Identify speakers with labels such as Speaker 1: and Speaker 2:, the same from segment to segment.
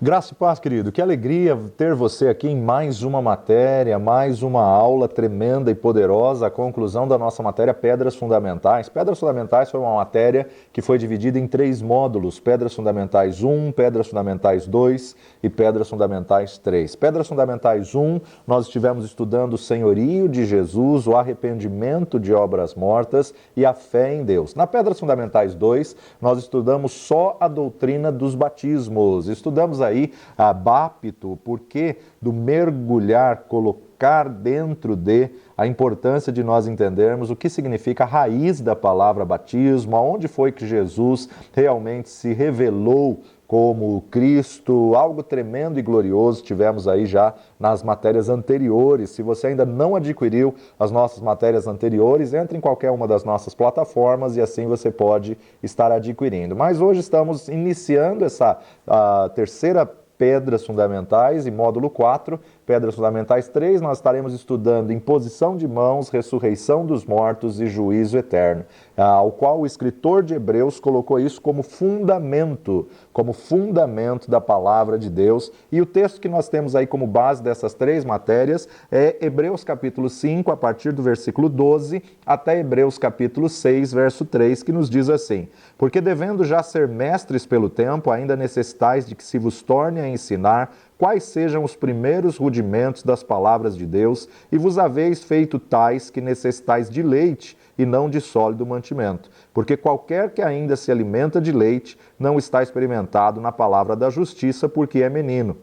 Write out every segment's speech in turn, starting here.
Speaker 1: Graça e paz, querido. Que alegria ter você aqui em mais uma matéria, mais uma aula tremenda e poderosa, a conclusão da nossa matéria Pedras Fundamentais. Pedras Fundamentais foi uma matéria que foi dividida em 3 módulos: Pedras Fundamentais 1, Pedras Fundamentais 2 e Pedras Fundamentais 3. Pedras Fundamentais 1, nós estivemos estudando o senhorio de Jesus, o arrependimento de obras mortas e a fé em Deus. Na Pedras Fundamentais 2, nós estudamos só a doutrina dos batismos. Estudamos aí a báptito, o porquê do mergulhar, colocar dentro de, a importância de nós entendermos o que significa a raiz da palavra batismo, aonde foi que Jesus realmente se revelou como Cristo, algo tremendo e glorioso tivemos aí já nas matérias anteriores. Se você ainda não adquiriu as nossas matérias anteriores, entre em qualquer uma das nossas plataformas e assim você pode estar adquirindo. Mas hoje estamos iniciando essa terceira Pedras Fundamentais, em módulo 4, Pedras Fundamentais 3, nós estaremos estudando imposição de mãos, ressurreição dos mortos e juízo eterno, ao qual o escritor de Hebreus colocou isso como fundamento da palavra de Deus. E o texto que nós temos aí como base dessas 3 matérias é Hebreus capítulo 5, a partir do versículo 12, até Hebreus capítulo 6, verso 3, que nos diz assim: porque devendo já ser mestres pelo tempo, ainda necessitais de que se vos torne a ensinar quais sejam os primeiros rudimentos das palavras de Deus, e vos haveis feito tais que necessitais de leite e não de sólido mantimento. Porque qualquer que ainda se alimenta de leite não está experimentado na palavra da justiça, porque é menino.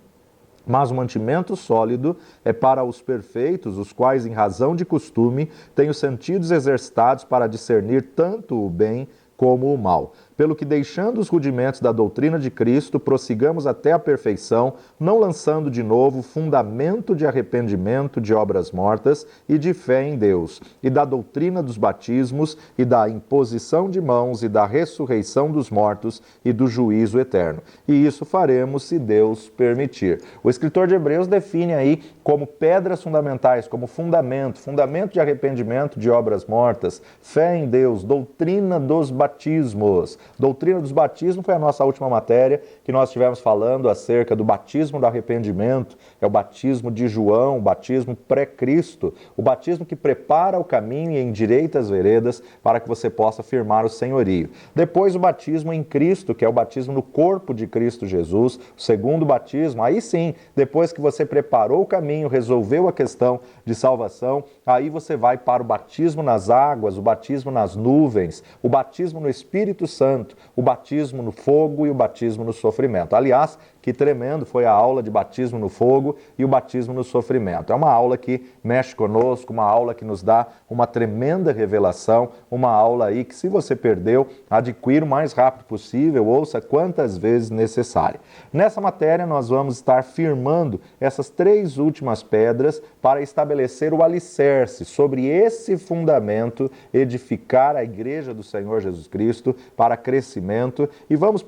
Speaker 1: Mas o mantimento sólido é para os perfeitos, os quais, em razão de costume, têm os sentidos exercitados para discernir tanto o bem como o mal. Pelo que, deixando os rudimentos da doutrina de Cristo, prossigamos até a perfeição, não lançando de novo fundamento de arrependimento de obras mortas e de fé em Deus, e da doutrina dos batismos, e da imposição de mãos, e da ressurreição dos mortos, e do juízo eterno. E isso faremos se Deus permitir. O escritor de Hebreus define aí como pedras fundamentais, como fundamento de arrependimento de obras mortas, fé em Deus, doutrina dos batismos. Doutrina dos batismos foi a nossa última matéria, que nós estivemos falando acerca do batismo do arrependimento, é o batismo de João, o batismo pré-Cristo, o batismo que prepara o caminho e endireita as veredas para que você possa firmar o senhorio. Depois o batismo em Cristo, que é o batismo no corpo de Cristo Jesus, o segundo batismo, aí sim, depois que você preparou o caminho, resolveu a questão de salvação, aí você vai para o batismo nas águas, o batismo nas nuvens, o batismo no Espírito Santo, o batismo no fogo e o batismo no sofrimento. Aliás, que tremendo foi a aula de batismo no fogo e o batismo no sofrimento. É uma aula que mexe conosco, uma aula que nos dá uma tremenda revelação, uma aula aí que, se você perdeu, adquira o mais rápido possível, ouça quantas vezes necessário. Nessa matéria, nós vamos estar firmando essas 3 últimas pedras para estabelecer o alicerce sobre esse fundamento, edificar a igreja do Senhor Jesus Cristo para crescimento, e vamos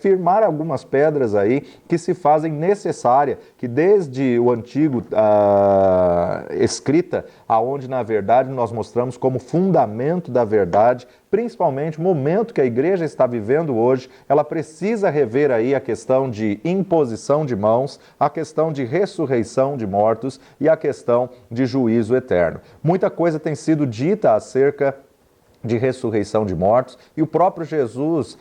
Speaker 1: firmar algumas pedras aí que se fazem necessária, que desde o antigo escrita, aonde na verdade nós mostramos como fundamento da verdade, principalmente o momento que a igreja está vivendo hoje, ela precisa rever aí a questão de imposição de mãos, a questão de ressurreição de mortos e a questão de juízo eterno. Muita coisa tem sido dita acerca de ressurreição de mortos, e o próprio Jesus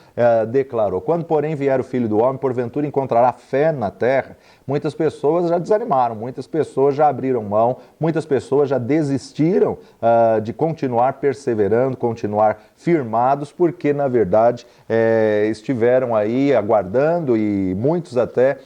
Speaker 1: declarou: quando porém vier o Filho do Homem, porventura encontrará fé na terra? Muitas pessoas já desanimaram, muitas pessoas já abriram mão, muitas pessoas já desistiram de continuar perseverando, continuar firmados, porque na verdade estiveram aí aguardando, e muitos até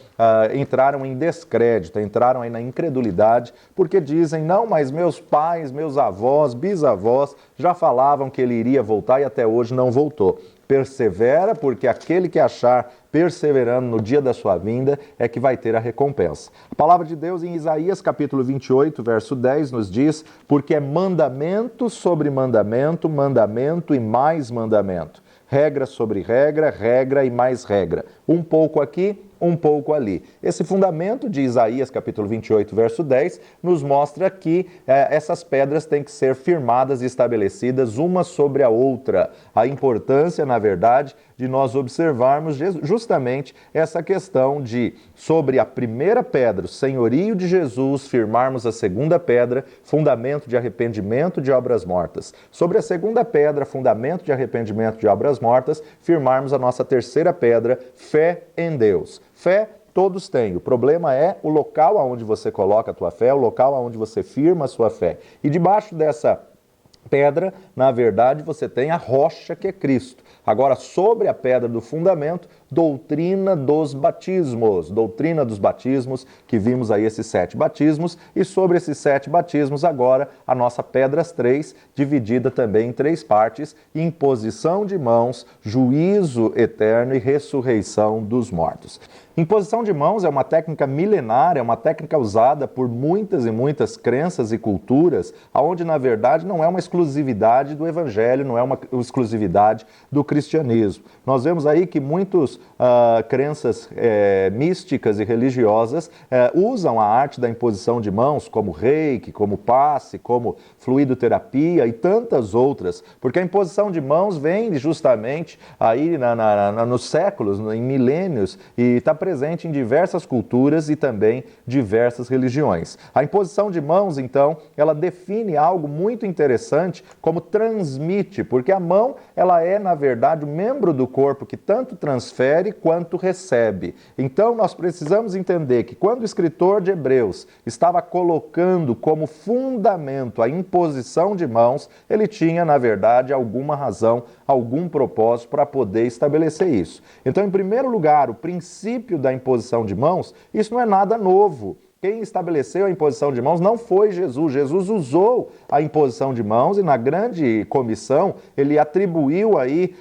Speaker 1: entraram em descrédito, entraram aí na incredulidade, porque dizem: não, mas meus pais, meus avós, bisavós já falavam que ele iria voltar e até hoje não voltou. Persevera, porque aquele que achar perseverando no dia da sua vinda é que vai ter a recompensa. A palavra de Deus em Isaías capítulo 28, verso 10 nos diz: porque é mandamento sobre mandamento, mandamento e mais mandamento. Regra sobre regra, regra e mais regra. Um pouco aqui, um pouco ali. Esse fundamento de Isaías, capítulo 28, verso 10, nos mostra que essas pedras têm que ser firmadas e estabelecidas uma sobre a outra. A importância, na verdade, de nós observarmos justamente essa questão de, sobre a primeira pedra, o senhorio de Jesus, firmarmos a segunda pedra, fundamento de arrependimento de obras mortas. Sobre a segunda pedra, fundamento de arrependimento de obras mortas, firmarmos a nossa terceira pedra, fé em Deus. Fé todos têm. O problema é o local aonde você coloca a tua fé, o local aonde você firma a sua fé. E debaixo dessa pedra, na verdade, você tem a rocha que é Cristo. Agora, sobre a pedra do fundamento, doutrina dos batismos. Doutrina dos batismos, que vimos aí esses 7 batismos. E sobre esses 7 batismos, agora, a nossa pedras 3, dividida também em 3 partes. Imposição de mãos, juízo eterno e ressurreição dos mortos. Imposição de mãos é uma técnica milenária, é uma técnica usada por muitas e muitas crenças e culturas, onde, na verdade, não é uma exclusividade do Evangelho, não é uma exclusividade do cristianismo. Nós vemos aí que muitas crenças místicas e religiosas usam a arte da imposição de mãos, como reiki, como passe, como fluidoterapia e tantas outras, porque a imposição de mãos vem justamente aí nos séculos, em milênios, e está presente em diversas culturas e também diversas religiões. A imposição de mãos, então, ela define algo muito interessante como transmite, porque a mão, ela é, na verdade, o membro do corpo que tanto transfere quanto recebe. Então, nós precisamos entender que quando o escritor de Hebreus estava colocando como fundamento a imposição de mãos, ele tinha, na verdade, alguma razão, algum propósito para poder estabelecer isso. Então, em primeiro lugar, o princípio da imposição de mãos, isso não é nada novo. Quem estabeleceu a imposição de mãos não foi Jesus. Jesus usou a imposição de mãos e na grande comissão ele atribuiu aí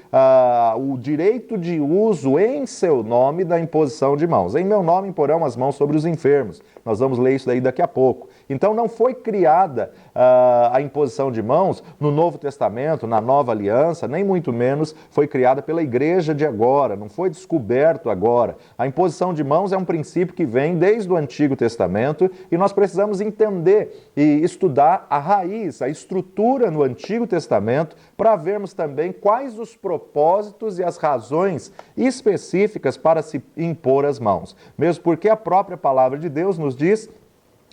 Speaker 1: o direito de uso em seu nome da imposição de mãos. Em meu nome imporão as mãos sobre os enfermos. Nós vamos ler isso daí daqui a pouco. Então não foi criada a imposição de mãos no Novo Testamento, na Nova Aliança, nem muito menos foi criada pela igreja de agora, não foi descoberto agora. A imposição de mãos é um princípio que vem desde o Antigo Testamento e nós precisamos entender e estudar a raiz, a estrutura no Antigo Testamento para vermos também quais os propósitos e as razões específicas para se impor as mãos. Mesmo porque a própria palavra de Deus nos diz: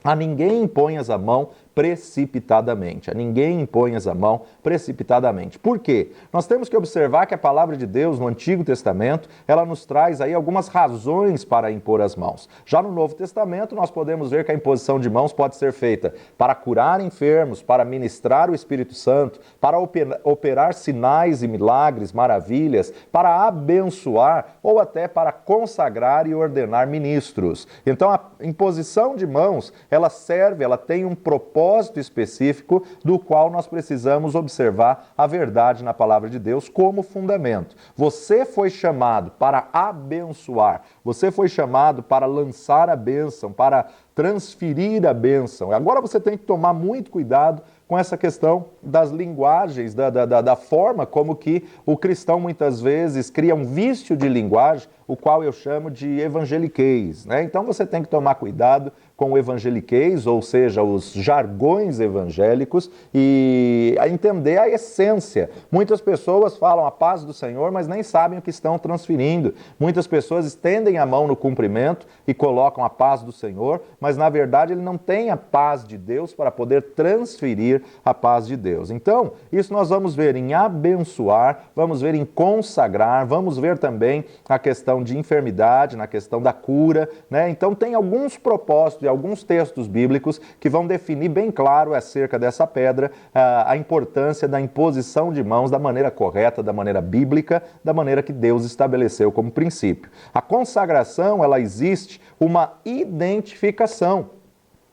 Speaker 1: a ninguém imponhas a mão precipitadamente. A ninguém imponhas a mão precipitadamente. Por quê? Nós temos que observar que a palavra de Deus no Antigo Testamento, ela nos traz aí algumas razões para impor as mãos. Já no Novo Testamento, nós podemos ver que a imposição de mãos pode ser feita para curar enfermos, para ministrar o Espírito Santo, para operar sinais e milagres, maravilhas, para abençoar ou até para consagrar e ordenar ministros. Então, a imposição de mãos, ela serve, ela tem um propósito específico do qual nós precisamos observar a verdade na palavra de Deus como fundamento. Você foi chamado para abençoar, você foi chamado para lançar a bênção, para transferir a bênção. Agora você tem que tomar muito cuidado com essa questão das linguagens, da forma como que o cristão muitas vezes cria um vício de linguagem, o qual eu chamo de evangeliquez, né? Então você tem que tomar cuidado com o evangeliquez, ou seja, os jargões evangélicos, e entender a essência. Muitas pessoas falam a paz do Senhor, mas nem sabem o que estão transferindo. Muitas pessoas estendem a mão no cumprimento e colocam a paz do Senhor, mas na verdade ele não tem a paz de Deus para poder transferir a paz de Deus. Então, isso nós vamos ver em abençoar, vamos ver em consagrar, vamos ver também a questão de enfermidade, na questão da cura, né? Então tem alguns propósitos e alguns textos bíblicos que vão definir bem claro acerca dessa pedra, a importância da imposição de mãos da maneira correta, da maneira bíblica, da maneira que Deus estabeleceu como princípio. A consagração, ela existe uma identificação.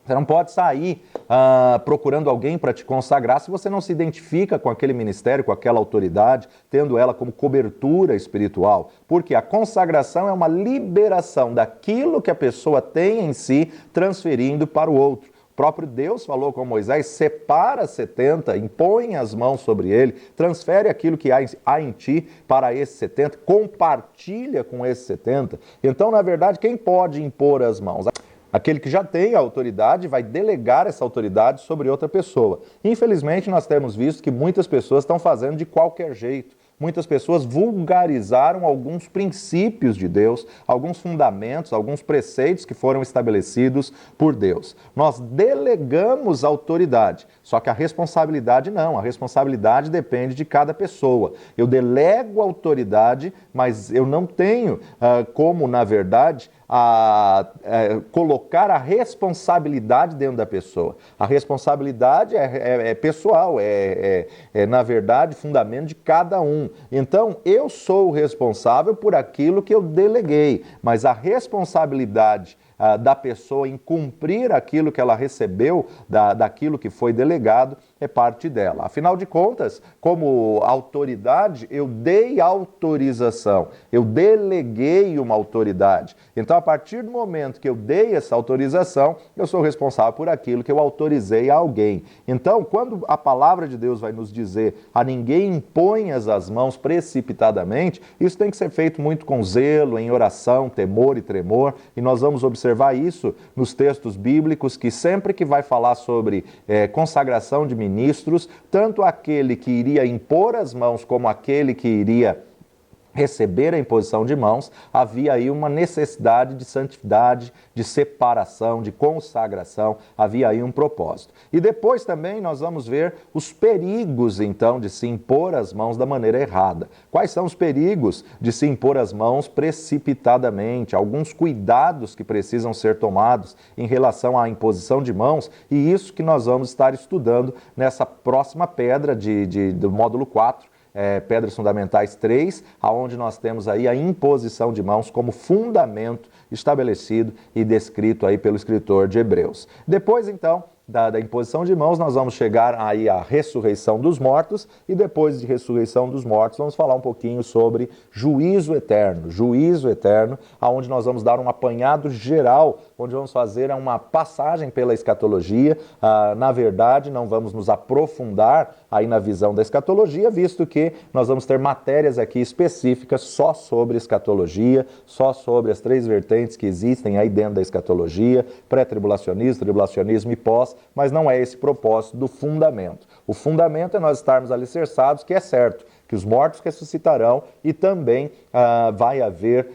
Speaker 1: Você não pode sair procurando alguém para te consagrar se você não se identifica com aquele ministério, com aquela autoridade, tendo ela como cobertura espiritual. Porque a consagração é uma liberação daquilo que a pessoa tem em si, transferindo para o outro. O próprio Deus falou com Moisés: separa 70, impõe as mãos sobre ele, transfere aquilo que há em ti para esses 70, compartilha com esses 70. Então, na verdade, quem pode impor as mãos? Aquele que já tem a autoridade vai delegar essa autoridade sobre outra pessoa. Infelizmente, nós temos visto que muitas pessoas estão fazendo de qualquer jeito. muitas pessoas vulgarizaram alguns princípios de Deus, alguns fundamentos, alguns preceitos que foram estabelecidos por Deus. Nós delegamos autoridade, só que a responsabilidade não, a responsabilidade depende de cada pessoa. Eu delego autoridade, mas eu não tenho como, na verdade, colocar a responsabilidade dentro da pessoa. A responsabilidade é pessoal, na verdade, fundamento de cada um. Então, eu sou o responsável por aquilo que eu deleguei, mas a responsabilidade da pessoa em cumprir aquilo que ela recebeu, daquilo que foi delegado, é parte dela. Afinal de contas, como autoridade, eu dei autorização, eu deleguei uma autoridade. Então, a partir do momento que eu dei essa autorização, eu sou responsável por aquilo que eu autorizei a alguém. Então, quando a palavra de Deus vai nos dizer a ninguém imponhas as mãos precipitadamente, isso tem que ser feito muito com zelo, em oração, temor e tremor, e nós vamos observar isso nos textos bíblicos, que sempre que vai falar sobre consagração de ministros, tanto aquele que iria impor as mãos como aquele que iria receber a imposição de mãos, havia aí uma necessidade de santidade, de separação, de consagração, havia aí um propósito. E depois também nós vamos ver os perigos, então, de se impor as mãos da maneira errada. Quais são os perigos de se impor as mãos precipitadamente? Alguns cuidados que precisam ser tomados em relação à imposição de mãos, e isso que nós vamos estar estudando nessa próxima pedra do módulo 4, Pedras Fundamentais 3, aonde nós temos aí a imposição de mãos como fundamento estabelecido e descrito aí pelo escritor de Hebreus. Depois, então, da imposição de mãos, nós vamos chegar aí à ressurreição dos mortos, e depois de ressurreição dos mortos, vamos falar um pouquinho sobre juízo eterno, aonde nós vamos dar um apanhado geral, onde vamos fazer uma passagem pela escatologia. Na verdade, não vamos nos aprofundar aí na visão da escatologia, visto que nós vamos ter matérias aqui específicas só sobre escatologia, só sobre as 3 vertentes que existem aí dentro da escatologia, pré-tribulacionismo, tribulacionismo e pós, mas não é esse propósito do fundamento. O fundamento é nós estarmos alicerçados, que é certo, que os mortos ressuscitarão e também vai haver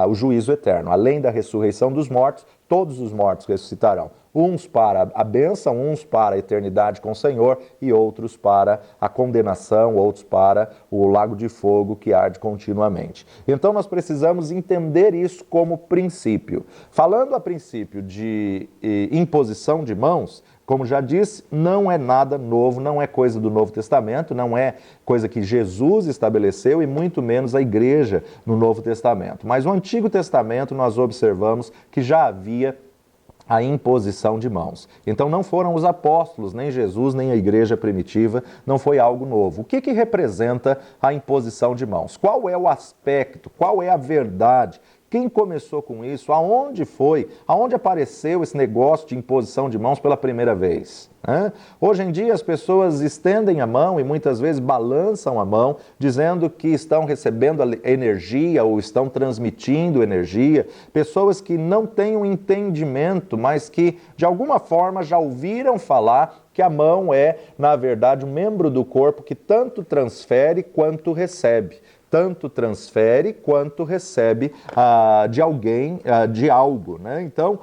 Speaker 1: o juízo eterno. Além da ressurreição dos mortos, todos os mortos ressuscitarão. Uns para a bênção, uns para a eternidade com o Senhor e outros para a condenação, outros para o lago de fogo que arde continuamente. Então nós precisamos entender isso como princípio. Falando a princípio de imposição de mãos, como já disse, não é nada novo, não é coisa do Novo Testamento, não é coisa que Jesus estabeleceu e muito menos a igreja no Novo Testamento. Mas no Antigo Testamento nós observamos que já havia a imposição de mãos. Então não foram os apóstolos, nem Jesus, nem a igreja primitiva, não foi algo novo. O que representa a imposição de mãos? Qual é o aspecto? Qual é a verdade? Quem começou com isso? Aonde foi? Aonde apareceu esse negócio de imposição de mãos pela primeira vez? Hoje em dia as pessoas estendem a mão e muitas vezes balançam a mão, dizendo que estão recebendo energia ou estão transmitindo energia. Pessoas que não têm um entendimento, mas que de alguma forma já ouviram falar que a mão é, na verdade, um membro do corpo que tanto transfere quanto recebe. Tanto transfere quanto recebe de alguém, de algo, né? Então,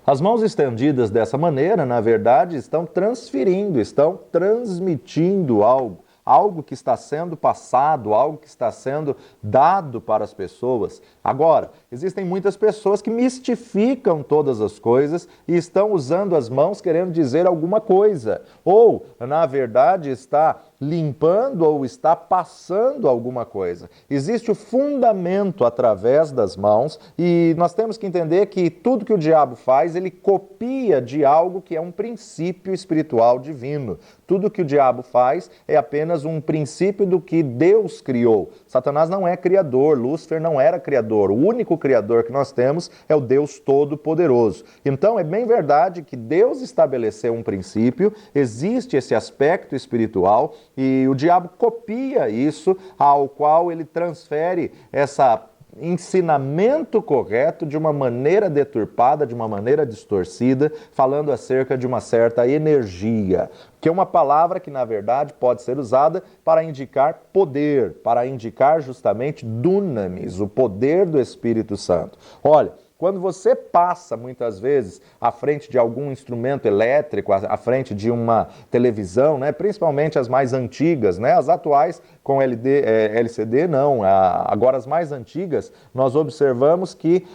Speaker 1: as mãos estendidas dessa maneira, na verdade, estão transferindo, estão transmitindo algo. Algo que está sendo passado, algo que está sendo dado para as pessoas. Agora, existem muitas pessoas que mistificam todas as coisas e estão usando as mãos querendo dizer alguma coisa. Ou, na verdade, está limpando ou está passando alguma coisa. Existe o fundamento através das mãos e nós temos que entender que tudo que o diabo faz, ele copia de algo que é um princípio espiritual divino. Tudo que o diabo faz é apenas um princípio do que Deus criou. Satanás não é criador, Lúcifer não era criador. O único criador que nós temos é o Deus Todo-Poderoso. Então é bem verdade que Deus estabeleceu um princípio, existe esse aspecto espiritual e o diabo copia isso, ao qual ele transfere essa ensinamento correto de uma maneira deturpada, de uma maneira distorcida, falando acerca de uma certa energia, que é uma palavra que, na verdade, pode ser usada para indicar poder, para indicar justamente dunamis, o poder do Espírito Santo. Olha, quando você passa, muitas vezes, à frente de algum instrumento elétrico, à frente de uma televisão, né, principalmente as mais antigas, né, as atuais com LCD não, agora as mais antigas, nós observamos que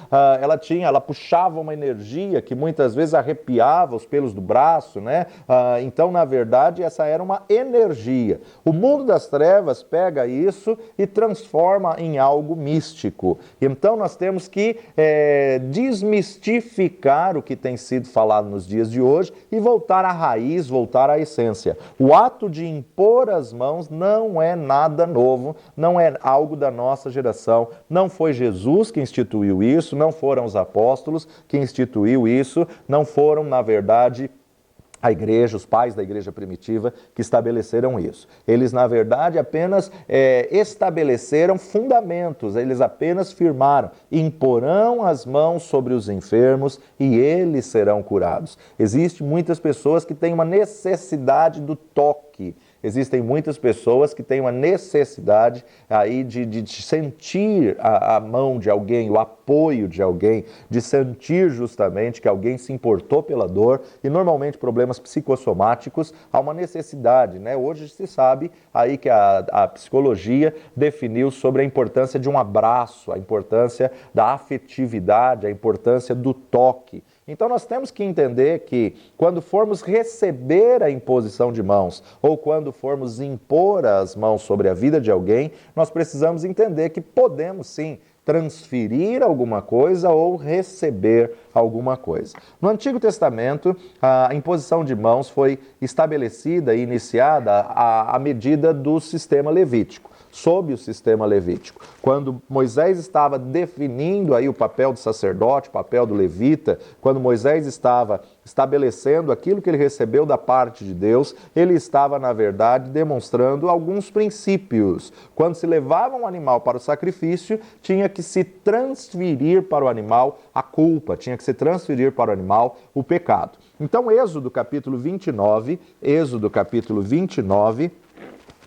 Speaker 1: ela puxava uma energia que muitas vezes arrepiava os pelos do braço, né? Então, na verdade, essa era uma energia. O mundo das trevas pega isso e transforma em algo místico. Então, nós temos que desmistificar o que tem sido falado nos dias de hoje e voltar à raiz, voltar à essência. O ato de impor as mãos não é nada novo, não é algo da nossa geração, não foi Jesus que instituiu isso, não foram os apóstolos que instituiu isso, não foram, na verdade, a igreja, os pais da igreja primitiva que estabeleceram isso. Eles, na verdade, apenas estabeleceram fundamentos, eles apenas firmaram, imporão as mãos sobre os enfermos e eles serão curados. Existem muitas pessoas que têm uma necessidade do toque. Existem muitas pessoas que têm uma necessidade aí de sentir a mão de alguém, o apoio de alguém, de sentir justamente que alguém se importou pela dor e normalmente problemas psicossomáticos há uma necessidade, né? Hoje se sabe aí que a psicologia definiu sobre a importância de um abraço, a importância da afetividade, a importância do toque. Então nós temos que entender que quando formos receber a imposição de mãos ou quando formos impor as mãos sobre a vida de alguém, nós precisamos entender que podemos sim transferir alguma coisa ou receber alguma coisa. No Antigo Testamento, a imposição de mãos foi estabelecida e iniciada à medida do sistema levítico. Sob o sistema levítico. Quando Moisés estava definindo aí o papel do sacerdote, o papel do levita, quando Moisés estava estabelecendo aquilo que ele recebeu da parte de Deus, ele estava, na verdade, demonstrando alguns princípios. Quando se levava um animal para o sacrifício, tinha que se transferir para o animal a culpa, tinha que se transferir para o animal o pecado. Então, Êxodo capítulo 29,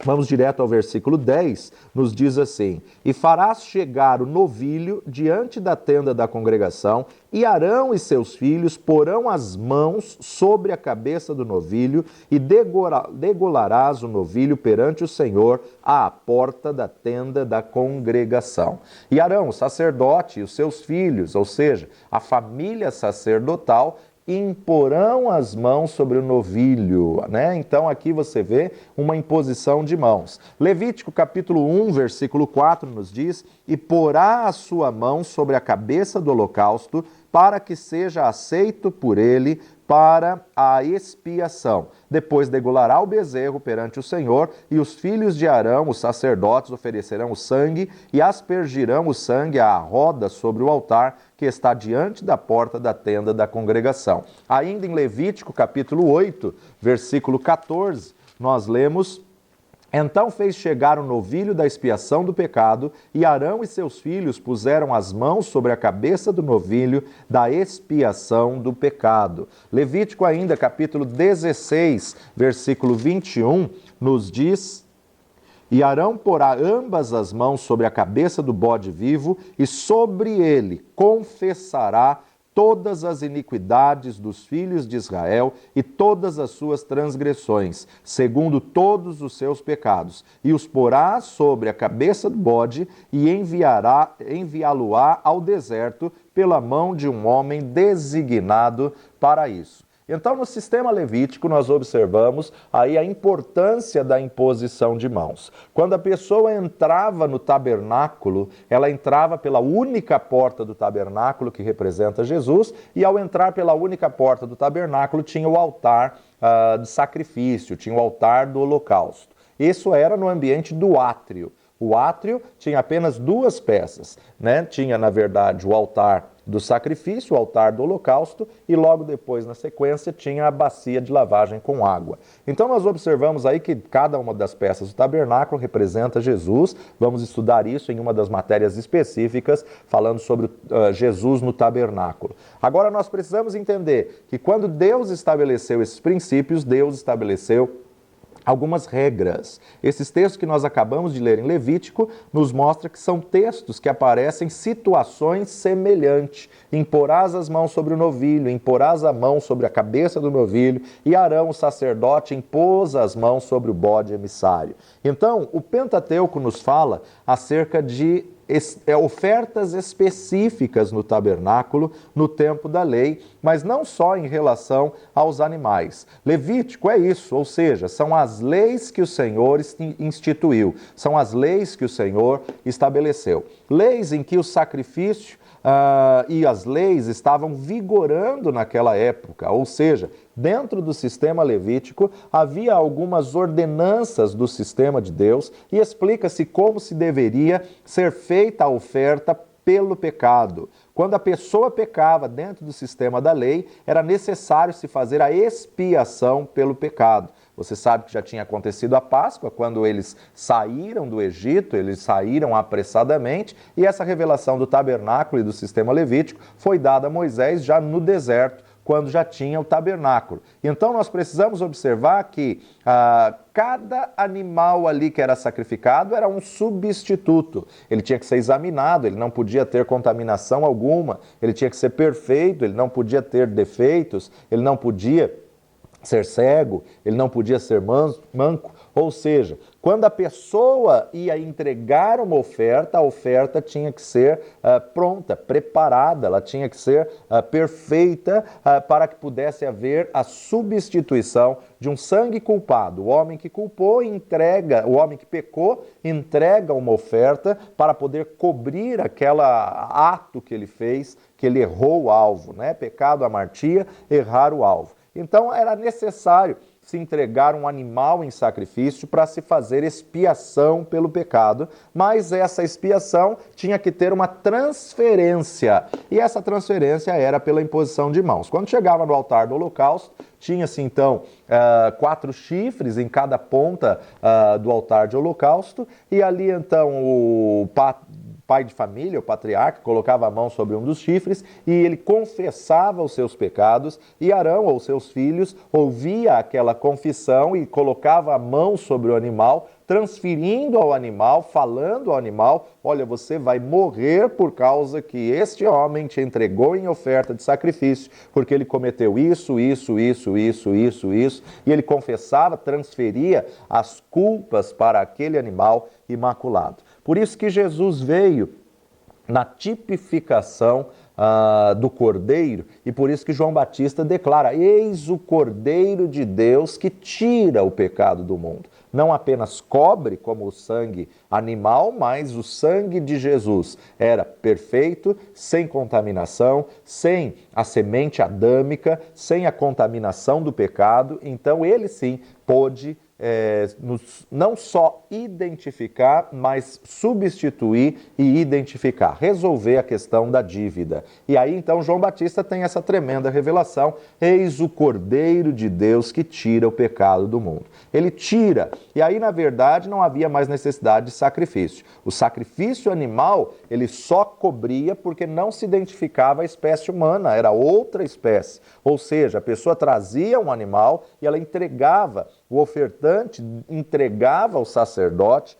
Speaker 1: vamos direto ao versículo 10, nos diz assim: E farás chegar o novilho diante da tenda da congregação, e Arão e seus filhos porão as mãos sobre a cabeça do novilho, e degolarás o novilho perante o Senhor à porta da tenda da congregação. E Arão, o sacerdote, e os seus filhos, ou seja, a família sacerdotal, imporão as mãos sobre o novilho, né? Então aqui você vê uma imposição de mãos. Levítico capítulo 1, versículo 4 nos diz: E porá a sua mão sobre a cabeça do holocausto, para que seja aceito por ele para a expiação. Depois degolará o bezerro perante o Senhor, e os filhos de Arão, os sacerdotes, oferecerão o sangue e aspergirão o sangue à roda sobre o altar que está diante da porta da tenda da congregação. Ainda em Levítico, capítulo 8, versículo 14, nós lemos: Então fez chegar o novilho da expiação do pecado, e Arão e seus filhos puseram as mãos sobre a cabeça do novilho da expiação do pecado. Levítico ainda, capítulo 16, versículo 21, nos diz: E Arão porá ambas as mãos sobre a cabeça do bode vivo, e sobre ele confessará todas as iniquidades dos filhos de Israel e todas as suas transgressões, segundo todos os seus pecados, e os porá sobre a cabeça do bode e enviá-lo-á ao deserto pela mão de um homem designado para isso. Então, no sistema levítico, nós observamos aí a importância da imposição de mãos. Quando a pessoa entrava no tabernáculo, ela entrava pela única porta do tabernáculo, que representa Jesus, e ao entrar pela única porta do tabernáculo, tinha o altar de sacrifício, tinha o altar do holocausto. Isso era no ambiente do átrio. O átrio tinha apenas duas peças, né? Tinha, na verdade, o altar do sacrifício, o altar do holocausto, e logo depois, na sequência, tinha a bacia de lavagem com água. Então nós observamos aí que cada uma das peças do tabernáculo representa Jesus. Vamos estudar isso em uma das matérias específicas, falando sobre Jesus no tabernáculo. Agora nós precisamos entender que quando Deus estabeleceu esses princípios, Deus estabeleceu algumas regras. Esses textos que nós acabamos de ler em Levítico nos mostra que são textos que aparecem em situações semelhantes. Imporás as mãos sobre o novilho, imporás a mão sobre a cabeça do novilho, e Arão, o sacerdote, impôs as mãos sobre o bode emissário. Então, o Pentateuco nos fala acerca de ofertas específicas no tabernáculo, no tempo da lei, mas não só em relação aos animais. Levítico é isso, ou seja, são as leis que o Senhor instituiu, são as leis que o Senhor estabeleceu. Leis em que o sacrifício e as leis estavam vigorando naquela época, ou seja, dentro do sistema levítico havia algumas ordenanças do sistema de Deus e explica-se como se deveria ser feita a oferta pelo pecado. Quando a pessoa pecava dentro do sistema da lei, era necessário se fazer a expiação pelo pecado. Você sabe que já tinha acontecido a Páscoa, quando eles saíram do Egito, eles saíram apressadamente, e essa revelação do tabernáculo e do sistema levítico foi dada a Moisés já no deserto, quando já tinha o tabernáculo. Então nós precisamos observar que cada animal ali que era sacrificado era um substituto. Ele tinha que ser examinado, ele não podia ter contaminação alguma, ele tinha que ser perfeito, ele não podia ter defeitos, ele não podia ser cego, ele não podia ser manco, ou seja, quando a pessoa ia entregar uma oferta, a oferta tinha que ser pronta, preparada, ela tinha que ser perfeita para que pudesse haver a substituição de um sangue culpado. O homem que culpou entrega, o homem que pecou entrega uma oferta para poder cobrir aquele ato que ele fez, que ele errou o alvo, né? Pecado, amartia, errar o alvo. Então era necessário se entregar um animal em sacrifício para se fazer expiação pelo pecado, mas essa expiação tinha que ter uma transferência, e essa transferência era pela imposição de mãos. Quando chegava no altar do holocausto, tinha-se então 4 chifres em cada ponta do altar de holocausto, e ali então o pai de família, o patriarca, colocava a mão sobre um dos chifres e ele confessava os seus pecados, e Arão ou seus filhos ouvia aquela confissão e colocava a mão sobre o animal, transferindo ao animal, falando ao animal: olha, você vai morrer por causa que este homem te entregou em oferta de sacrifício, porque ele cometeu isso, e ele confessava, transferia as culpas para aquele animal imaculado. Por isso que Jesus veio na tipificação do Cordeiro, e por isso que João Batista declara: eis o Cordeiro de Deus que tira o pecado do mundo. Não apenas cobre como o sangue animal, mas o sangue de Jesus era perfeito, sem contaminação, sem a semente adâmica, sem a contaminação do pecado. Então ele sim pôde não só identificar, mas substituir e identificar, resolver a questão da dívida. E aí então João Batista tem essa tremenda revelação: eis o Cordeiro de Deus que tira o pecado do mundo. Ele tira, e aí na verdade não havia mais necessidade de sacrifício. O sacrifício animal, ele só cobria porque não se identificava a espécie humana, era outra espécie. Ou seja, a pessoa trazia um animal e ela entregava, o ofertante entregava ao sacerdote,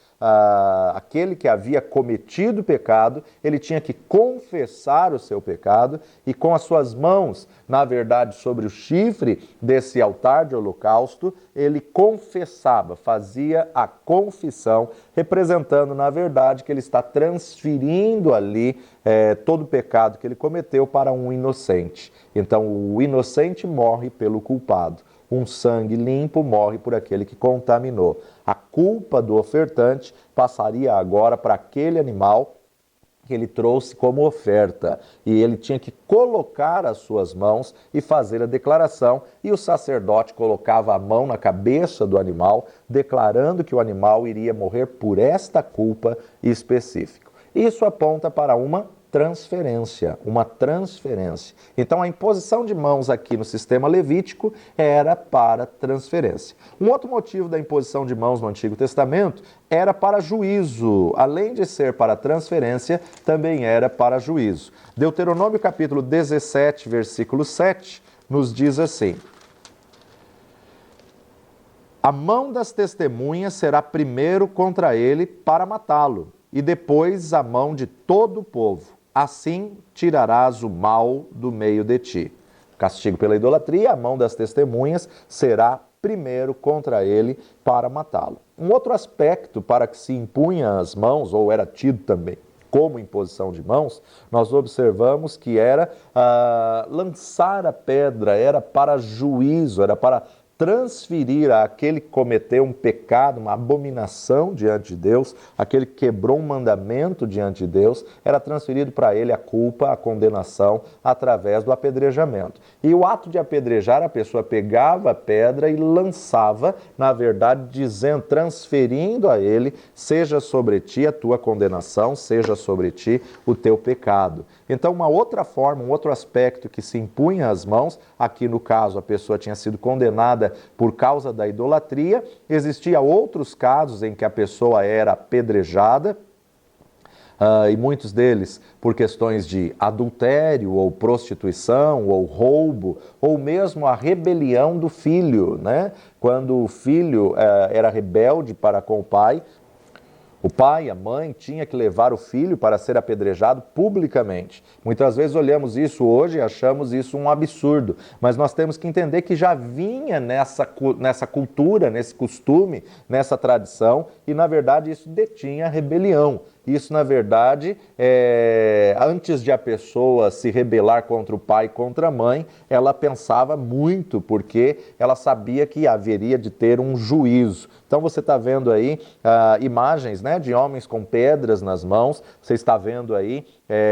Speaker 1: aquele que havia cometido o pecado, ele tinha que confessar o seu pecado, e com as suas mãos, na verdade, sobre o chifre desse altar de holocausto, ele confessava, fazia a confissão, representando, na verdade, que ele está transferindo ali todo o pecado que ele cometeu para um inocente. Então, o inocente morre pelo culpado. Um sangue limpo morre por aquele que contaminou. A culpa do ofertante passaria agora para aquele animal que ele trouxe como oferta, e ele tinha que colocar as suas mãos e fazer a declaração, e o sacerdote colocava a mão na cabeça do animal, declarando que o animal iria morrer por esta culpa específica. Isso aponta para uma transferência. Então, a imposição de mãos aqui no sistema levítico era para transferência. Um outro motivo da imposição de mãos no Antigo Testamento era para juízo. Além de ser para transferência, também era para juízo. Deuteronômio capítulo 17, versículo 7, nos diz assim: a mão das testemunhas será primeiro contra ele para matá-lo, e depois a mão de todo o povo. Assim tirarás o mal do meio de ti. Castigo pela idolatria, a mão das testemunhas será primeiro contra ele para matá-lo. Um outro aspecto para que se impunha as mãos, ou era tido também como imposição de mãos, nós observamos que era lançar a pedra, era para juízo, era para transferir àquele que cometeu um pecado, uma abominação diante de Deus, aquele que quebrou um mandamento diante de Deus, era transferido para ele a culpa, a condenação, através do apedrejamento. E o ato de apedrejar, a pessoa pegava a pedra e lançava, na verdade, dizendo, transferindo a ele, seja sobre ti a tua condenação, seja sobre ti o teu pecado. Então, uma outra forma, um outro aspecto que se impunha às mãos, aqui no caso a pessoa tinha sido condenada por causa da idolatria, existia outros casos em que a pessoa era apedrejada, e muitos deles por questões de adultério, ou prostituição, ou roubo, ou mesmo a rebelião do filho, né? Quando o filho era rebelde para com o pai, o pai, a mãe, tinha que levar o filho para ser apedrejado publicamente. Muitas vezes olhamos isso hoje e achamos isso um absurdo, mas nós temos que entender que já vinha nessa cultura, nesse costume, nessa tradição, e na verdade isso detinha a rebelião. Isso, na verdade, antes de a pessoa se rebelar contra o pai e contra a mãe, ela pensava muito, porque ela sabia que haveria de ter um juízo. Então você está vendo aí imagens, né, de homens com pedras nas mãos, você está vendo aí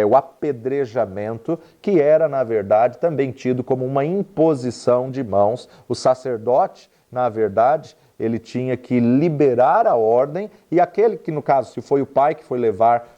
Speaker 1: o apedrejamento, que era, na verdade, também tido como uma imposição de mãos. O sacerdote, na verdade, ele tinha que liberar a ordem, e aquele que, no caso, se foi o pai que foi levar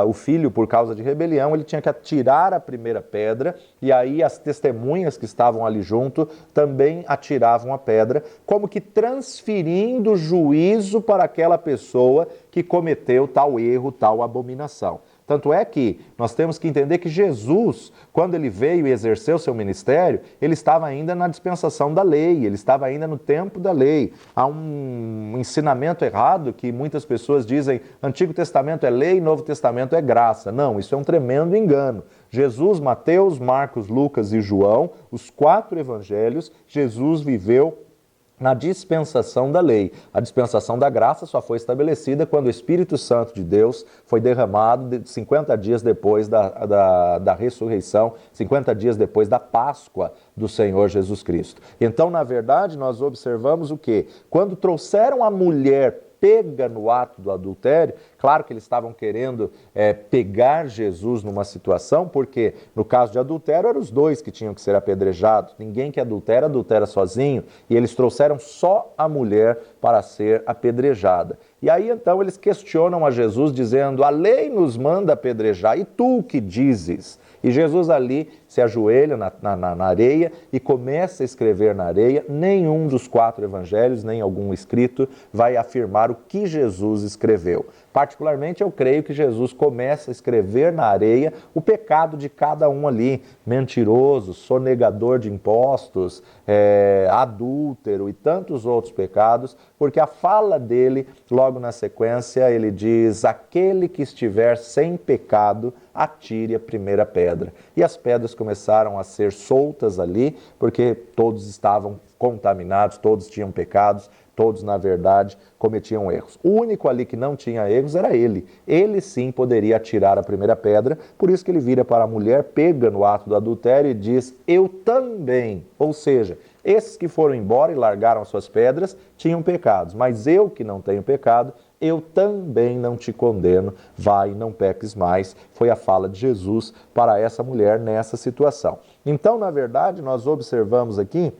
Speaker 1: o filho por causa de rebelião, ele tinha que atirar a primeira pedra, e aí as testemunhas que estavam ali junto também atiravam a pedra, como que transferindo juízo para aquela pessoa que cometeu tal erro, tal abominação. Tanto é que nós temos que entender que Jesus, quando ele veio e exerceu seu ministério, ele estava ainda na dispensação da lei, ele estava ainda no tempo da lei. Há um ensinamento errado que muitas pessoas dizem: Antigo Testamento é lei, Novo Testamento é graça. Não, isso é um tremendo engano. Jesus, Mateus, Marcos, Lucas e João, os 4 evangelhos, Jesus viveu na dispensação da lei. A dispensação da graça só foi estabelecida quando o Espírito Santo de Deus foi derramado 50 dias depois da ressurreição, 50 dias depois da Páscoa do Senhor Jesus Cristo. Então, na verdade, nós observamos o quê? Quando trouxeram a mulher pega no ato do adultério, claro que eles estavam querendo pegar Jesus numa situação, porque no caso de adultério eram os dois que tinham que ser apedrejados, ninguém que adultera sozinho, e eles trouxeram só a mulher para ser apedrejada. E aí então eles questionam a Jesus dizendo: a lei nos manda apedrejar, e tu o que dizes? E Jesus ali se ajoelha na areia e começa a escrever na areia. Nenhum dos 4 evangelhos, nem algum escrito, vai afirmar o que Jesus escreveu. Particularmente, eu creio que Jesus começa a escrever na areia o pecado de cada um ali: mentiroso, sonegador de impostos, adúltero e tantos outros pecados, porque a fala dele, logo na sequência, ele diz: aquele que estiver sem pecado, atire a primeira pedra. E as pedras começaram a ser soltas ali, porque todos estavam contaminados, todos tinham pecados, todos, na verdade, cometiam erros. O único ali que não tinha erros era ele. Ele sim poderia atirar a primeira pedra, por isso que ele vira para a mulher, pega no ato do adultério e diz: eu também. Ou seja, Esses que foram embora e largaram as suas pedras tinham pecados, mas eu que não tenho pecado, eu também não te condeno, vai, não peques mais. Foi a fala de Jesus para essa mulher nessa situação. Então, na verdade, nós observamos aqui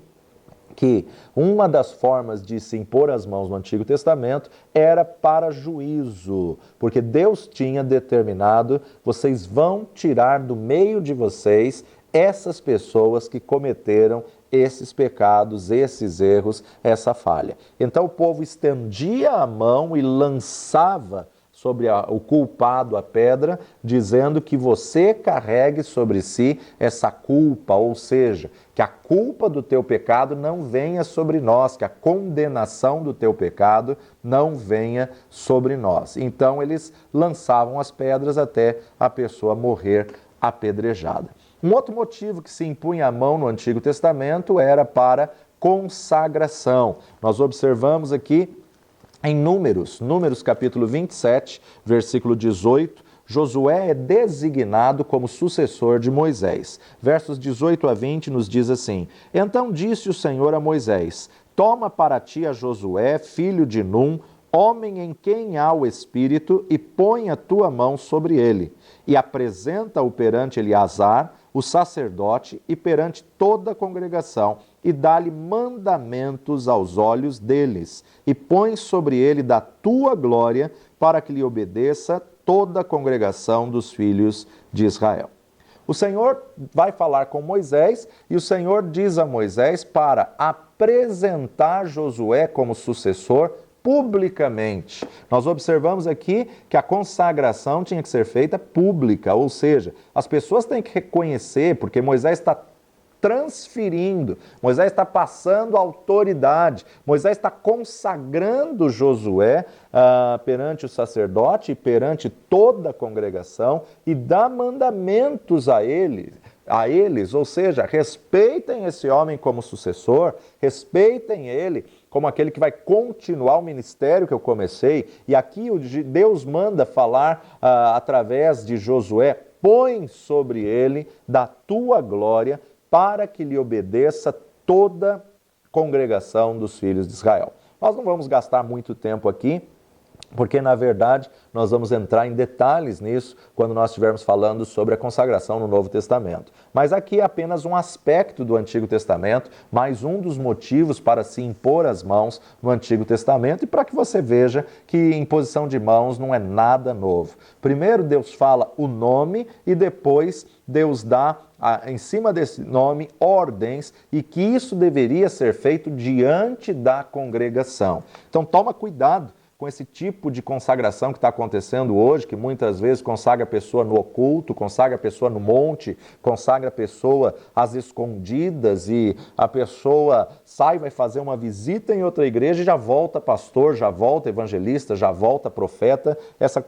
Speaker 1: que uma das formas de se impor as mãos no Antigo Testamento era para juízo, porque Deus tinha determinado, vocês vão tirar do meio de vocês essas pessoas que cometeram esses pecados, esses erros, essa falha. Então o povo estendia a mão e lançava sobre o culpado a pedra, dizendo que você carregue sobre si essa culpa, ou seja, que a culpa do teu pecado não venha sobre nós, que a condenação do teu pecado não venha sobre nós. Então eles lançavam as pedras até a pessoa morrer apedrejada. Um outro motivo que se impunha a mão no Antigo Testamento era para consagração. Nós observamos aqui em Números capítulo 27, versículo 18, Josué é designado como sucessor de Moisés. Versos 18 a 20 nos diz assim: Então disse o Senhor a Moisés: Toma para ti a Josué, filho de Num, homem em quem há o Espírito, e põe a tua mão sobre ele, e apresenta-o perante Eleazar, o sacerdote, e perante toda a congregação, e dá-lhe mandamentos aos olhos deles, e põe sobre ele da tua glória, para que lhe obedeça toda a congregação dos filhos de Israel. O Senhor vai falar com Moisés, e o Senhor diz a Moisés para apresentar Josué como sucessor publicamente. Nós observamos aqui que a consagração tinha que ser feita pública, ou seja, as pessoas têm que reconhecer, porque Moisés está transferindo, Moisés está passando autoridade, Moisés está consagrando Josué perante o sacerdote e perante toda a congregação e dá mandamentos a eles, ou seja, respeitem esse homem como sucessor, respeitem ele como aquele que vai continuar o ministério que eu comecei. E aqui Deus manda falar através de Josué: põe sobre ele da tua glória, para que lhe obedeça toda a congregação dos filhos de Israel. Nós não vamos gastar muito tempo aqui, porque, na verdade, nós vamos entrar em detalhes nisso quando nós estivermos falando sobre a consagração no Novo Testamento. Mas aqui é apenas um aspecto do Antigo Testamento, mais um dos motivos para se impor as mãos no Antigo Testamento, e para que você veja que imposição de mãos não é nada novo. Primeiro Deus fala o nome e depois Deus dá, em cima desse nome, ordens, e que isso deveria ser feito diante da congregação. Então toma cuidado com esse tipo de consagração que está acontecendo hoje, que muitas vezes consagra a pessoa no oculto, consagra a pessoa no monte, consagra a pessoa às escondidas, e a pessoa sai, vai fazer uma visita em outra igreja e já volta pastor, já volta evangelista, já volta profeta.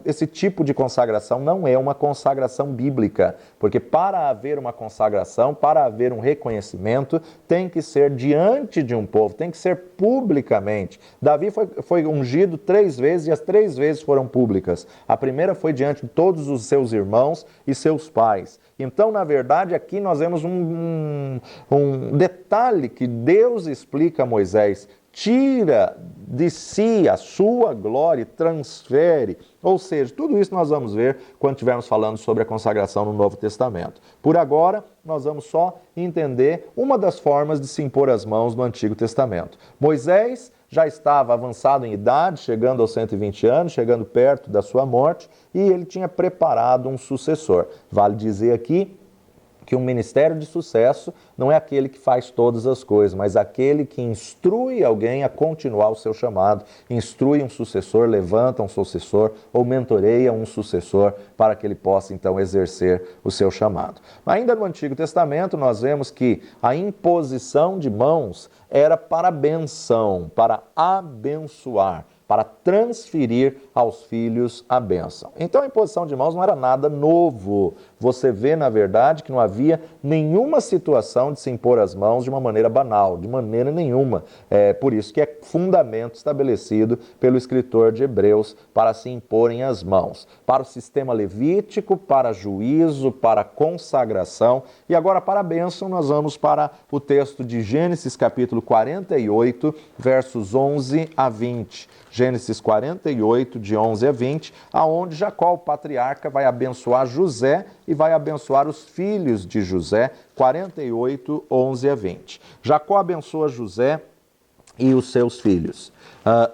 Speaker 1: Esse tipo de consagração não é uma consagração bíblica, porque para haver uma consagração, para haver um reconhecimento, tem que ser diante de um povo, tem que ser publicamente. Davi foi ungido 3 vezes e as 3 vezes foram públicas. A primeira foi diante de todos os seus irmãos e seus pais. Então, na verdade, aqui nós vemos um detalhe que Deus explica a Moisés: tira de si a sua glória e transfere. Ou seja, tudo isso nós vamos ver quando estivermos falando sobre a consagração no Novo Testamento. Por agora, nós vamos só entender uma das formas de se impor as mãos no Antigo Testamento. Moisés já estava avançado em idade, chegando aos 120 anos, chegando perto da sua morte, e ele tinha preparado um sucessor. Vale dizer aqui que um ministério de sucesso não é aquele que faz todas as coisas, mas aquele que instrui alguém a continuar o seu chamado, instrui um sucessor, levanta um sucessor ou mentoreia um sucessor para que ele possa então exercer o seu chamado. Ainda no Antigo Testamento nós vemos que a imposição de mãos era para benção, para abençoar. para transferir aos filhos a bênção. Então a imposição de mãos não era nada novo. Você vê, na verdade, que não havia nenhuma situação de se impor as mãos de uma maneira banal, de maneira nenhuma. É por isso que é fundamento estabelecido pelo escritor de Hebreus para se imporem as mãos. Para o sistema levítico, para juízo, para consagração. E agora, para a bênção, nós vamos para o texto de Gênesis capítulo 48, versos 11 a 20. Gênesis 48, de 11 a 20, aonde Jacó, o patriarca, vai abençoar José e vai abençoar os filhos de José, 48, 11 a 20. Jacó abençoa José e os seus filhos.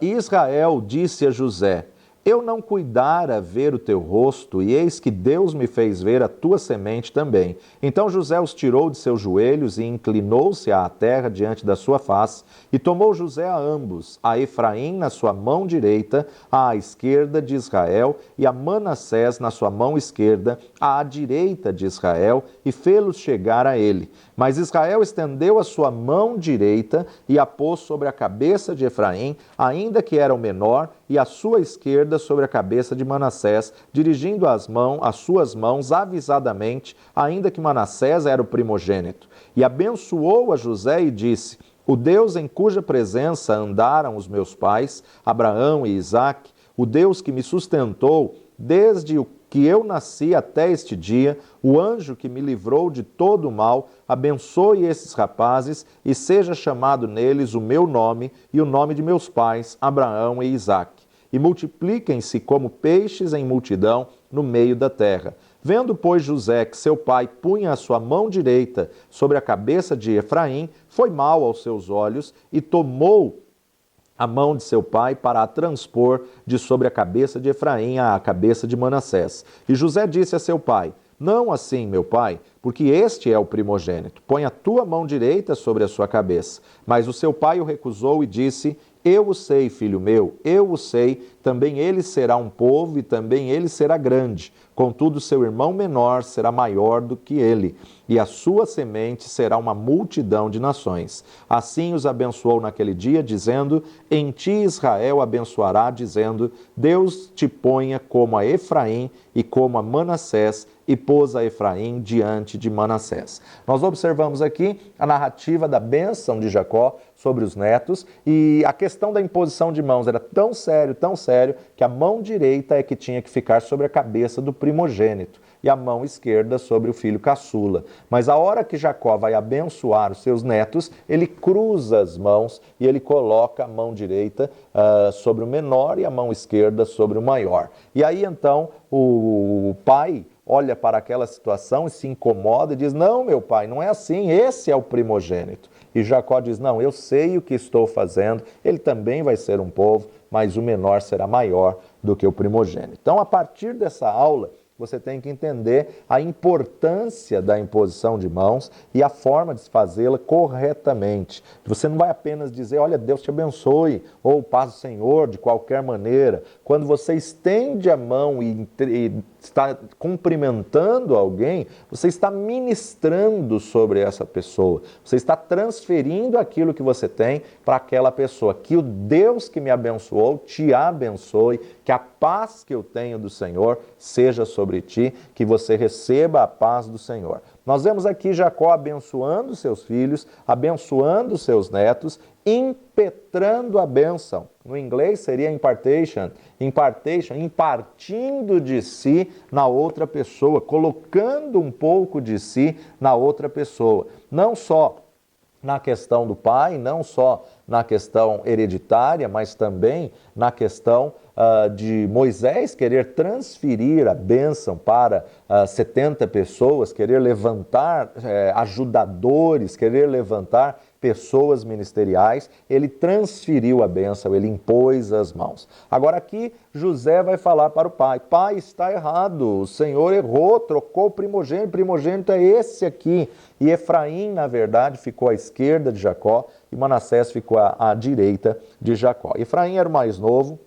Speaker 1: Israel disse a José: eu não cuidara ver o teu rosto, e eis que Deus me fez ver a tua semente também. Então José os tirou de seus joelhos e inclinou-se à terra diante da sua face, e tomou José a ambos, a Efraim na sua mão direita, à esquerda de Israel, e a Manassés na sua mão esquerda, à direita de Israel, e fê-los chegar a ele. Mas Israel estendeu a sua mão direita e a pôs sobre a cabeça de Efraim, ainda que era o menor, e a sua esquerda sobre a cabeça de Manassés, dirigindo as suas mãos avisadamente, ainda que Manassés era o primogênito. E abençoou a José e disse: o Deus em cuja presença andaram os meus pais, Abraão e Isaque, o Deus que me sustentou desde o que eu nasci até este dia, o anjo que me livrou de todo o mal, abençoe esses rapazes e seja chamado neles o meu nome e o nome de meus pais, Abraão e Isaque. E multipliquem-se como peixes em multidão no meio da terra. Vendo, pois, José que seu pai punha a sua mão direita sobre a cabeça de Efraim, foi mal aos seus olhos e tomou a mão de seu pai para a transpor de sobre a cabeça de Efraim à cabeça de Manassés. E José disse a seu pai: não assim, meu pai, porque este é o primogênito. Põe a tua mão direita sobre a sua cabeça. Mas o seu pai o recusou e disse: eu o sei, filho meu, eu o sei, também ele será um povo e também ele será grande. Contudo, seu irmão menor será maior do que ele, e a sua semente será uma multidão de nações. Assim os abençoou naquele dia, dizendo: em ti Israel abençoará, dizendo: Deus te ponha como a Efraim e como a Manassés, e pôs a Efraim diante de Manassés. Nós observamos aqui a narrativa da bênção de Jacó sobre os netos, e a questão da imposição de mãos era tão sério, que a mão direita é que tinha que ficar sobre a cabeça do primogênito e a mão esquerda sobre o filho caçula. Mas a hora que Jacó vai abençoar os seus netos, ele cruza as mãos e ele coloca a mão direita sobre o menor e a mão esquerda sobre o maior. E aí então o pai olha para aquela situação e se incomoda e diz: não, meu pai, não é assim, esse é o primogênito. E Jacó diz: não, eu sei o que estou fazendo, ele também vai ser um povo, mas o menor será maior do que o primogênito. Então, a partir dessa aula, você tem que entender a importância da imposição de mãos e a forma de fazê-la corretamente. Você não vai apenas dizer: olha, Deus te abençoe, ou paz do Senhor, de qualquer maneira. Quando você estende a mão e está cumprimentando alguém, você está ministrando sobre essa pessoa. Você está transferindo aquilo que você tem para aquela pessoa. Que o Deus que me abençoou te abençoe, que a paz que eu tenho do Senhor seja sobre ti, que você receba a paz do Senhor. Nós vemos aqui Jacó abençoando seus filhos, abençoando seus netos, impetrando a bênção. No inglês seria impartation, impartindo de si na outra pessoa, colocando um pouco de si na outra pessoa. Não só na questão do pai, não só na questão hereditária, mas também na questão de Moisés querer transferir a bênção para 70 pessoas, querer levantar ajudadores, querer levantar pessoas ministeriais. Ele transferiu a bênção, ele impôs as mãos. Agora aqui José vai falar para o pai: pai, está errado, o Senhor errou, trocou o primogênito é esse aqui. E Efraim, na verdade, ficou à esquerda de Jacó e Manassés ficou à direita de Jacó. Efraim era o mais novo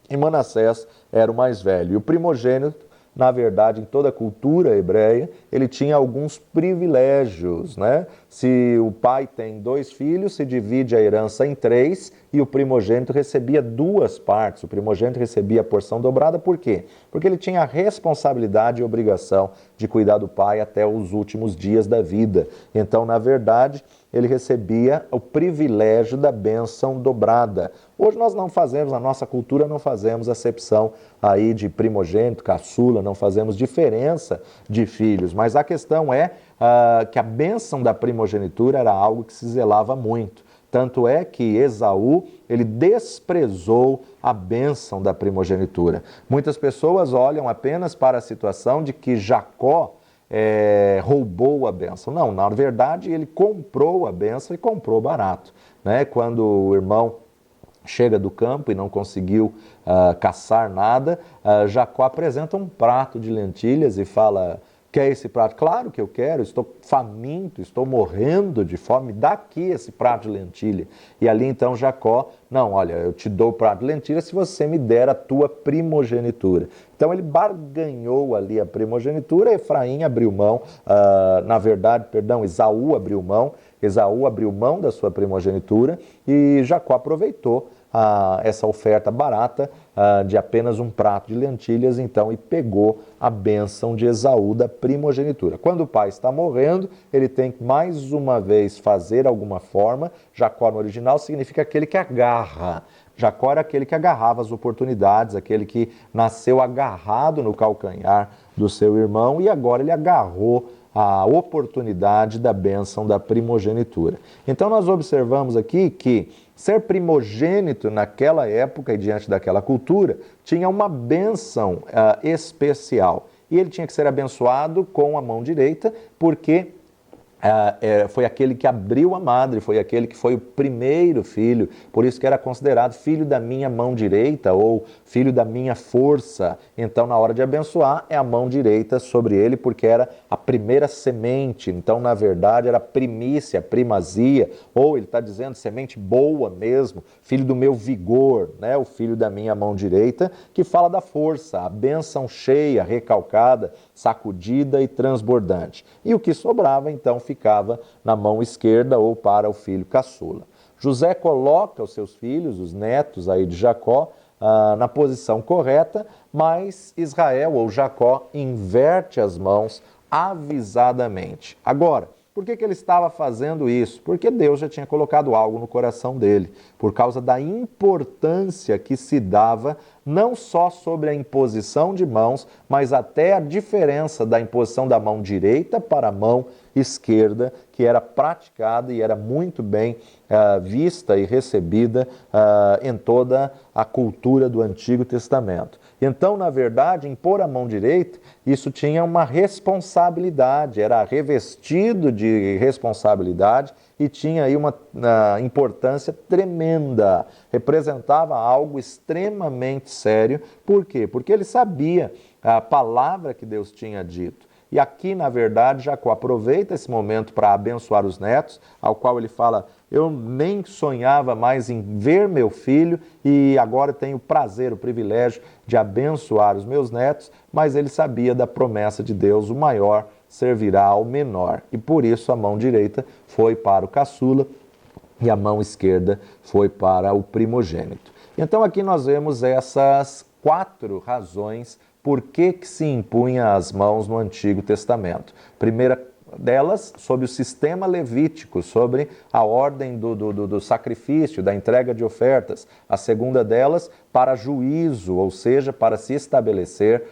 Speaker 1: e Manassés era o mais velho. E o primogênito na verdade, em toda a cultura hebreia, ele tinha alguns privilégios, né? Se o pai tem 2 filhos, se divide a herança em 3 e o primogênito recebia 2 partes. O primogênito recebia a porção dobrada, por quê? Porque ele tinha a responsabilidade e obrigação de cuidar do pai até os últimos dias da vida. Então, na verdade, ele recebia o privilégio da bênção dobrada. Hoje nós não fazemos, na nossa cultura não fazemos acepção aí de primogênito, caçula, não fazemos diferença de filhos, mas a questão é que a bênção da primogenitura era algo que se zelava muito. Tanto é que Esaú, ele desprezou a bênção da primogenitura. Muitas pessoas olham apenas para a situação de que Jacó roubou a bênção. Não, na verdade ele comprou a bênção e comprou barato, né? Quando o irmão chega do campo e não conseguiu caçar nada, Jacó apresenta um prato de lentilhas e fala: quer esse prato? Claro que eu quero, estou faminto, estou morrendo de fome, dá aqui esse prato de lentilha. E ali então Jacó: não, olha, eu te dou o prato de lentilha se você me der a tua primogenitura. Então ele barganhou ali a primogenitura, Efraim abriu mão, Esaú abriu mão da sua primogenitura e Jacó aproveitou essa oferta barata de apenas um prato de lentilhas, então, e pegou a bênção de Esaú da primogenitura. Quando o pai está morrendo, ele tem que mais uma vez fazer alguma forma. Jacó no original significa aquele que agarra. Jacó era aquele que agarrava as oportunidades, aquele que nasceu agarrado no calcanhar do seu irmão e agora ele agarrou a oportunidade da bênção da primogenitura. Então nós observamos aqui que ser primogênito naquela época e diante daquela cultura tinha uma bênção especial. E ele tinha que ser abençoado com a mão direita, porque foi aquele que abriu a madre, foi aquele que foi o primeiro filho, por isso que era considerado filho da minha mão direita ou filho da minha força. Então, na hora de abençoar, é a mão direita sobre ele, porque era a primeira semente. Então, na verdade, era primícia, primazia, ou ele está dizendo semente boa mesmo, filho do meu vigor, né? O filho da minha mão direita, que fala da força, a bênção cheia, recalcada, sacudida e transbordante. E o que sobrava, então, ficava na mão esquerda ou para o filho caçula. José coloca os seus filhos, os netos aí de Jacó, na posição correta, mas Israel ou Jacó inverte as mãos avisadamente. Agora, por que ele estava fazendo isso? Porque Deus já tinha colocado algo no coração dele, por causa da importância que se dava não só sobre a imposição de mãos, mas até a diferença da imposição da mão direita para a mão esquerda, que era praticada e era muito bem vista e recebida em toda a cultura do Antigo Testamento. Então, na verdade, impor a mão direita, isso tinha uma responsabilidade, era revestido de responsabilidade e tinha aí uma importância tremenda, representava algo extremamente sério. Por quê? Porque ele sabia a palavra que Deus tinha dito. E aqui, na verdade, Jacó aproveita esse momento para abençoar os netos, ao qual ele fala: eu nem sonhava mais em ver meu filho e agora tenho o prazer, o privilégio de abençoar os meus netos, mas ele sabia da promessa de Deus: o maior servirá ao menor. E por isso a mão direita foi para o caçula e a mão esquerda foi para o primogênito. Então aqui nós vemos essas 4 razões por que se impunha as mãos no Antigo Testamento. Primeira delas, sobre o sistema levítico, sobre a ordem do sacrifício, da entrega de ofertas. A segunda delas, para juízo, ou seja, para se estabelecer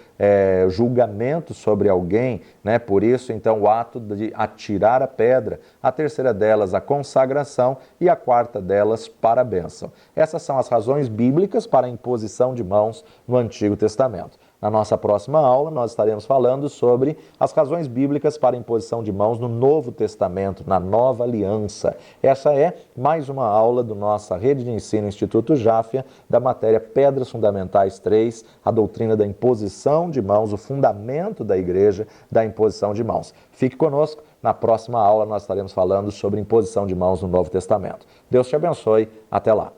Speaker 1: julgamento sobre alguém, né? Por isso, então, o ato de atirar a pedra. A terceira delas, a consagração, e a quarta delas, para a bênção. Essas são as razões bíblicas para a imposição de mãos no Antigo Testamento. Na nossa próxima aula, nós estaremos falando sobre as razões bíblicas para a imposição de mãos no Novo Testamento, na Nova Aliança. Essa é mais uma aula do nossa Rede de Ensino Instituto Jáfia, da matéria Pedras Fundamentais 3, a doutrina da imposição de mãos, o fundamento da igreja da imposição de mãos. Fique conosco, na próxima aula nós estaremos falando sobre imposição de mãos no Novo Testamento. Deus te abençoe, até lá.